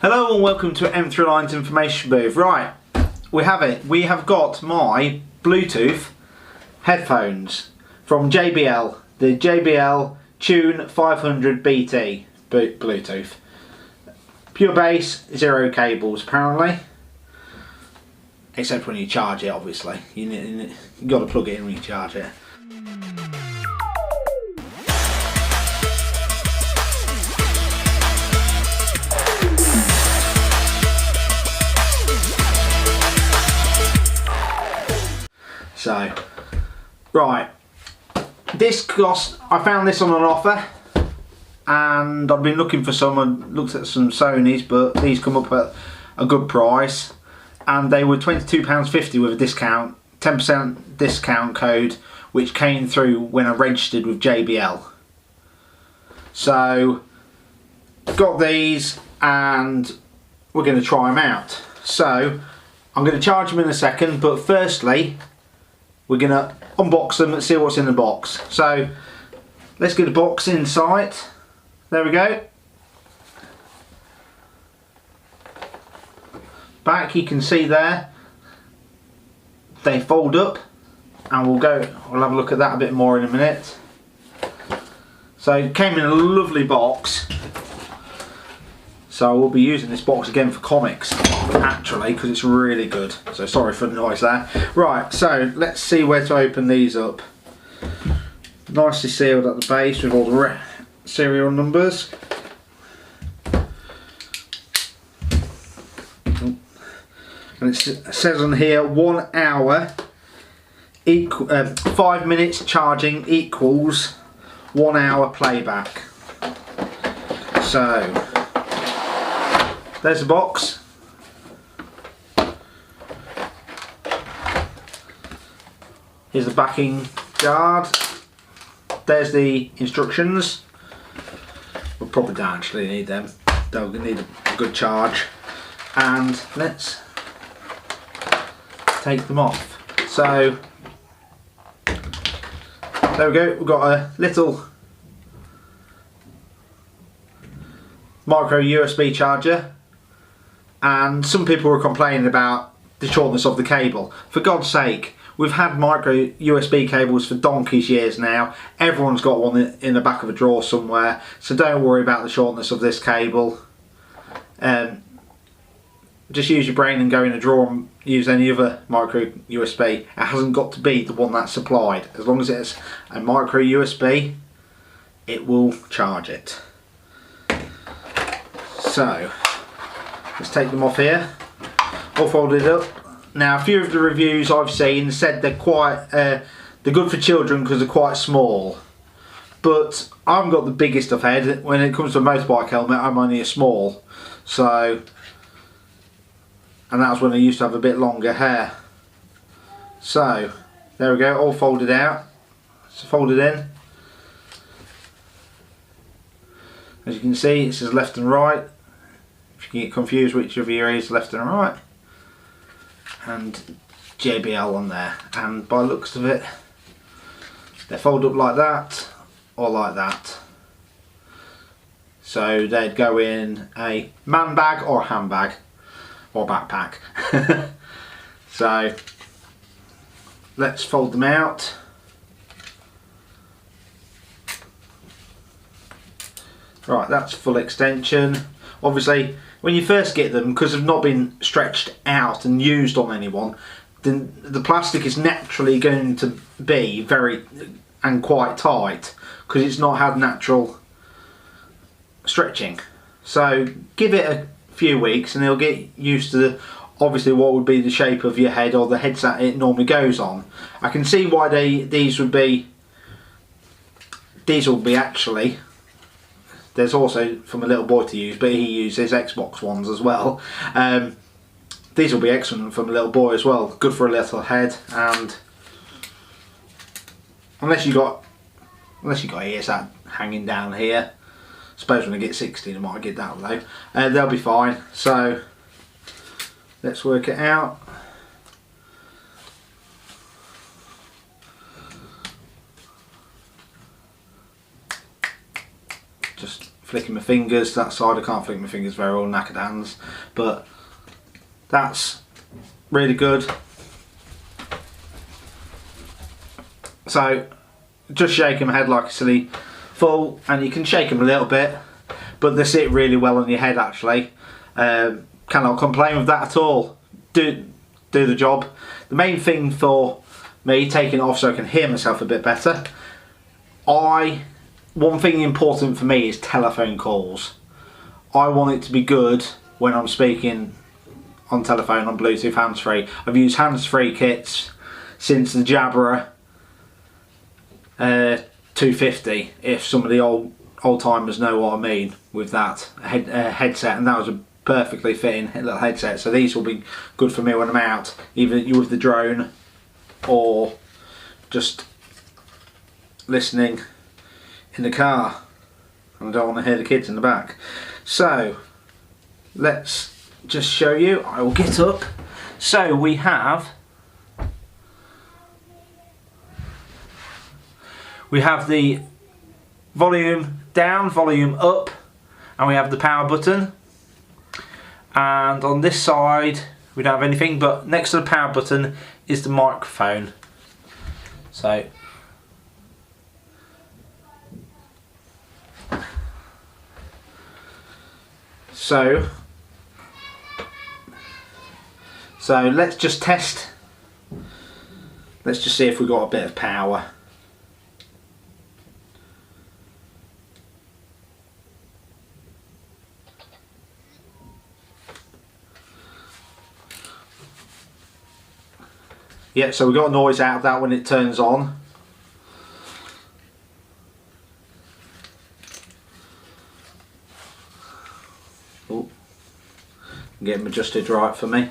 Hello and welcome to M3Line's information booth. Right, we have it. We have got my Bluetooth headphones from JBL, the JBL TUNE500BT Bluetooth. Pure Bass, zero cables apparently. Except when you charge it, obviously. You've got to plug it in when you charge it. So, right, this cost, I found this on an offer and I've been looking for some. I looked at some Sonys, but these come up at a good price and they were £22.50 with a discount, 10% discount code, which came through when I registered with JBL. So, got these and we're going to try them out. So, I'm going to charge them in a second, but firstly, we're going to unbox them and see what's in the box. So let's get the box in sight. There we go. Back, you can see there, they fold up, and we'll have a look at that a bit more in a minute. So it came in a lovely box. So we'll be using this box again for comics, actually, because it's really good. So sorry for the noise there. Right, so let's see where to open these up. Nicely sealed at the base with all the serial numbers. And it says on here 1 hour, 5 minutes charging equals 1 hour playback. So there's the box. Here's the backing guard. There's the instructions. We'll probably don't actually need them. They'll need a good charge. And let's take them off. So there we go. We've got a little micro USB charger. And some people were complaining about the shortness of the cable. For God's sake, we've had micro USB cables for donkey's years now. Everyone's got one in the back of a drawer somewhere, so don't worry about the shortness of this cable. Just use your brain and go in a drawer and use any other micro USB. It hasn't got to be the one that's supplied. As long as it's a micro USB, it will charge it. So let's take them off here, all folded up. Now, a few of the reviews I've seen said they're good for children because they're quite small. But I haven't got the biggest of head. When it comes to a motorbike helmet, I'm only a small. So, and that was when I used to have a bit longer hair. So, there we go, all folded out. It's folded in. As you can see, it says left and right. If you get confused which of your is left and right, and JBL on there, and by the looks of it they fold up like that or like that, so they'd go in a man bag or a handbag or backpack. So let's fold them out. Right, that's full extension. Obviously, when you first get them, because they've not been stretched out and used on anyone, then the plastic is naturally going to be very and quite tight because it's not had natural stretching. So give it a few weeks and it'll get used to obviously what would be the shape of your head or the headset it normally goes on. I can see why these will be actually. There's also from a little boy to use, but he uses Xbox ones as well. These will be excellent from a little boy as well. Good for a little head, and unless you got ears that hanging down here. I suppose when I get 60, I might get that low. They'll be fine. So let's work it out. Just flicking my fingers. That side I can't flick my fingers very well, knackered hands, but that's really good. So just shaking my head like a silly fool, and you can shake them a little bit, but they sit really well on your head actually. Cannot complain with that at all. Do the job. The main thing for me, taking it off so I can hear myself a bit better, one thing important for me is telephone calls. I want it to be good when I'm speaking on telephone on Bluetooth hands-free. I've used hands-free kits since the JBL 250, if some of the old timers know what I mean with that headset, and that was a perfectly fitting little headset. So these will be good for me when I'm out, either with the drone or just listening in the car, and I don't want to hear the kids in the back. So let's just show you. I will get up. So we have the volume down, volume up, and we have the power button. And on this side we don't have anything, but next to the power button is the microphone. So let's just test. Let's just see if we've got a bit of power. Yeah, so we got a noise out of that when it turns on. Oh, get them adjusted right for me.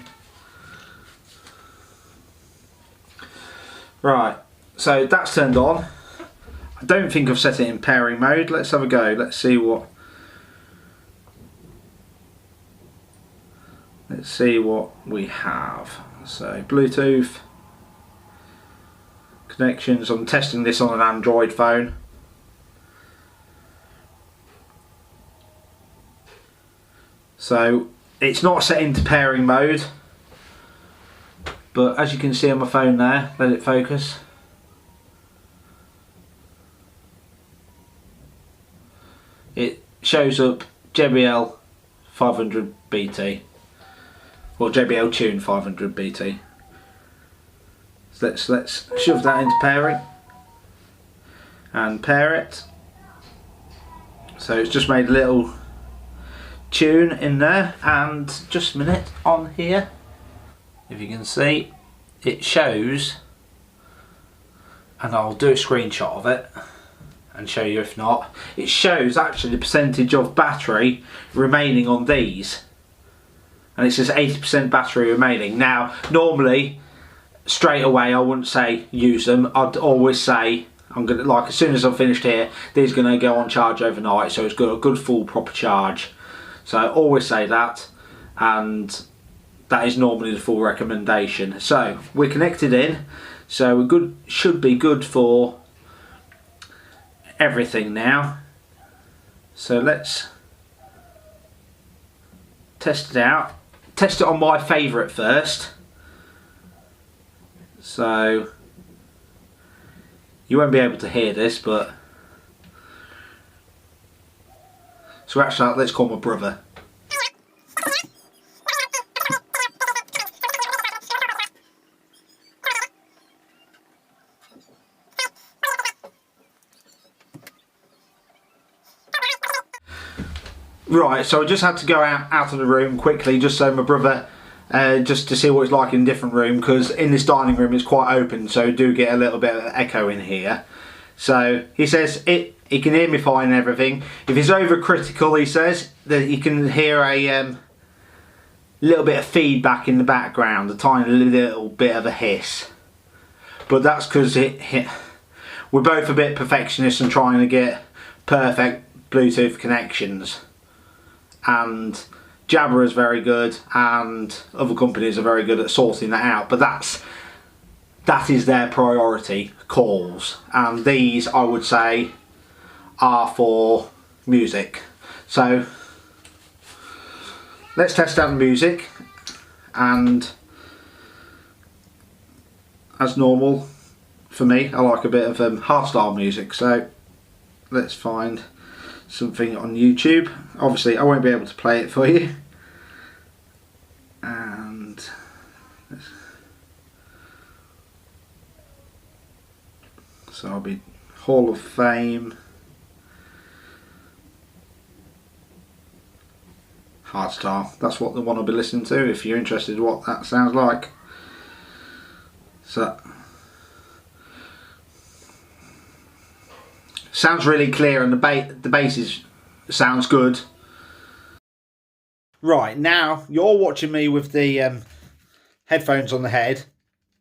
Right, so that's turned on. I don't think I've set it in pairing mode. Let's have a go. Let's see what we have. So Bluetooth connections. I'm testing this on an Android phone. So it's not set into pairing mode, but as you can see on my phone there, let it focus. It shows up JBL 500BT, or JBL TUNE500BT. So let's shove that into pairing and pair it. So it's just made a little tune in there, and just a minute on here, if you can see, it shows, and I'll do a screenshot of it and show you if not. It shows actually the percentage of battery remaining on these, and it says 80% battery remaining. Now normally straight away I wouldn't say use them. I'd always say I'm gonna, like, as soon as I'm finished here, these are gonna go on charge overnight, so it's got a good full proper charge. So I always say that, and that is normally the full recommendation. So we're connected in, so we're good, should be good for everything now. So let's test it out. Test it on my favourite first. So you won't be able to hear this, but so actually let's call my brother. Right, so I just had to go out of the room quickly, just so my brother, just to see what it's like in a different room, because in this dining room it's quite open, so do get a little bit of echo in here. So he says he can hear me fine and everything. If it's overcritical, he says that you can hear a little bit of feedback in the background, a tiny little bit of a hiss. But that's because we're both a bit perfectionists and trying to get perfect Bluetooth connections. And JBL is very good, and other companies are very good at sorting that out, but that is their priority, calls, and these I would say are for music. So let's test out the music, and as normal for me, I like a bit of hardstyle music, so let's find something on YouTube. Obviously I won't be able to play it for you, and so I'll be Hall of Fame hardstyle. That's what the one I'll be listening to, if you're interested in what that sounds like. So sounds really clear, and the bass sounds good. Right, now you're watching me with the headphones on the head,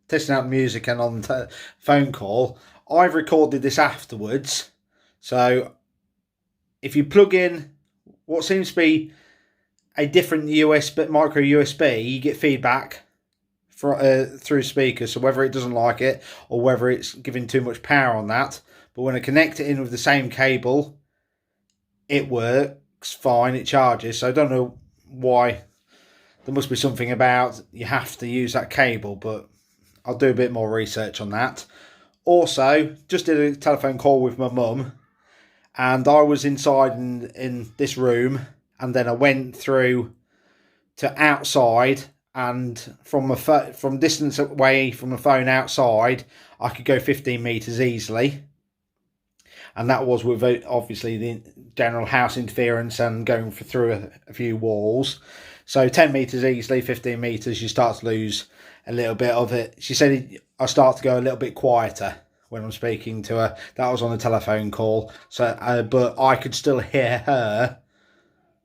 testing out music and on the phone call. I've recorded this afterwards, so if you plug in what seems to be a different USB, micro USB, you get feedback through speakers. So whether it doesn't like it or whether it's giving too much power on that, but when I connect it in with the same cable, it works fine, it charges. So I don't know why. There must be something about you have to use that cable, but I'll do a bit more research on that. Also, just did a telephone call with my mum, and I was inside in this room, and then I went through to outside, and from distance away from the phone outside, I could go 15 meters easily, and that was with obviously the general house interference and going through a few walls. So 10 meters easily, 15 meters you start to lose a little bit of it. She said I start to go a little bit quieter when I'm speaking to her. That was on a telephone call, so but I could still hear her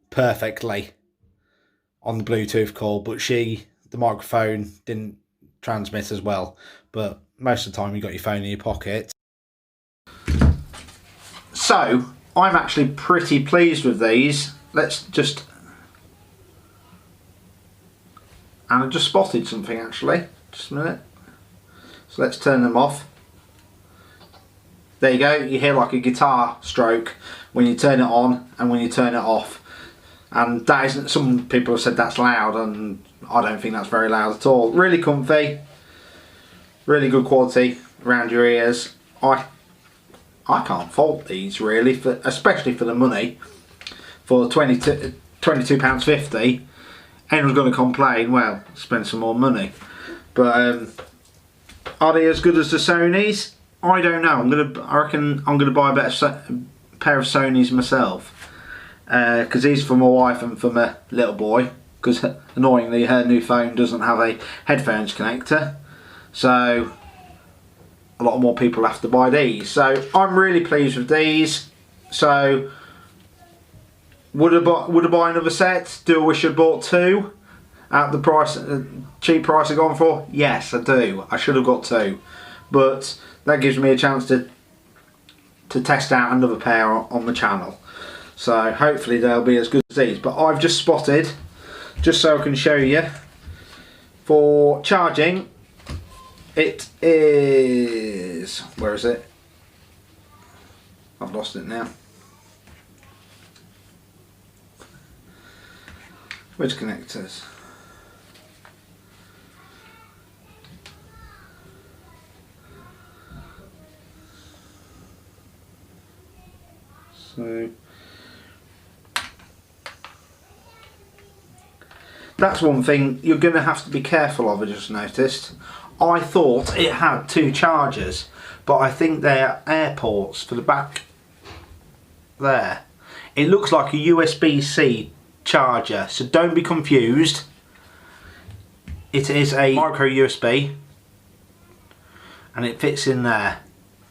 perfectly on the Bluetooth call, but the microphone didn't transmit as well. But most of the time you got your phone in your pocket. So I'm actually pretty pleased with these. And I just spotted something actually, just a minute. So let's turn them off. There you go, you hear like a guitar stroke when you turn it on and when you turn it off. And that isn't, some people have said that's loud, and I don't think that's very loud at all. Really comfy, really good quality around your ears. I can't fault these really, especially for the money. For £22.50, anyone's going to complain, well, spend some more money. But are they as good as the Sonys? I don't know. I reckon I'm gonna buy a better pair of Sonys myself, because these are for my wife and for my little boy, because annoyingly her new phone doesn't have a headphones connector, so a lot more people have to buy these. So I'm really pleased with these. So would I buy another set? Do I wish I'd bought two at the price, cheap price I've gone for? Yes, I do. I should have got two, but that gives me a chance to test out another pair on the channel. So hopefully they'll be as good as these. But I've just spotted, just so I can show you, for charging, it is, where is it? I've lost it now. Which connectors? So that's one thing you're going to have to be careful of. I just noticed. I thought it had two chargers, but I think they're air ports for the back there. It looks like a USB-C charger, so don't be confused. It is a micro USB and it fits in there.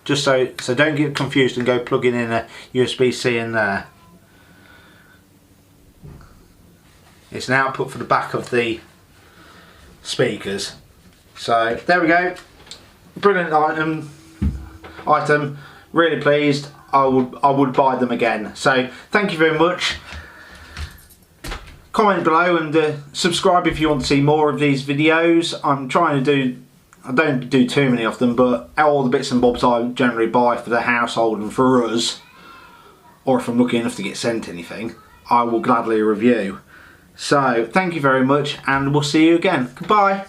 Just so don't get confused and go plugging in a USB-C in there. It's an output for the back of the speakers. So there we go. Brilliant item. Really pleased. I would buy them again. So thank you very much. Comment below and subscribe if you want to see more of these videos. I'm trying to do, I don't do too many of them, but all the bits and bobs I generally buy for the household and for us, or if I'm lucky enough to get sent anything, I will gladly review. So thank you very much, and we'll see you again. Goodbye.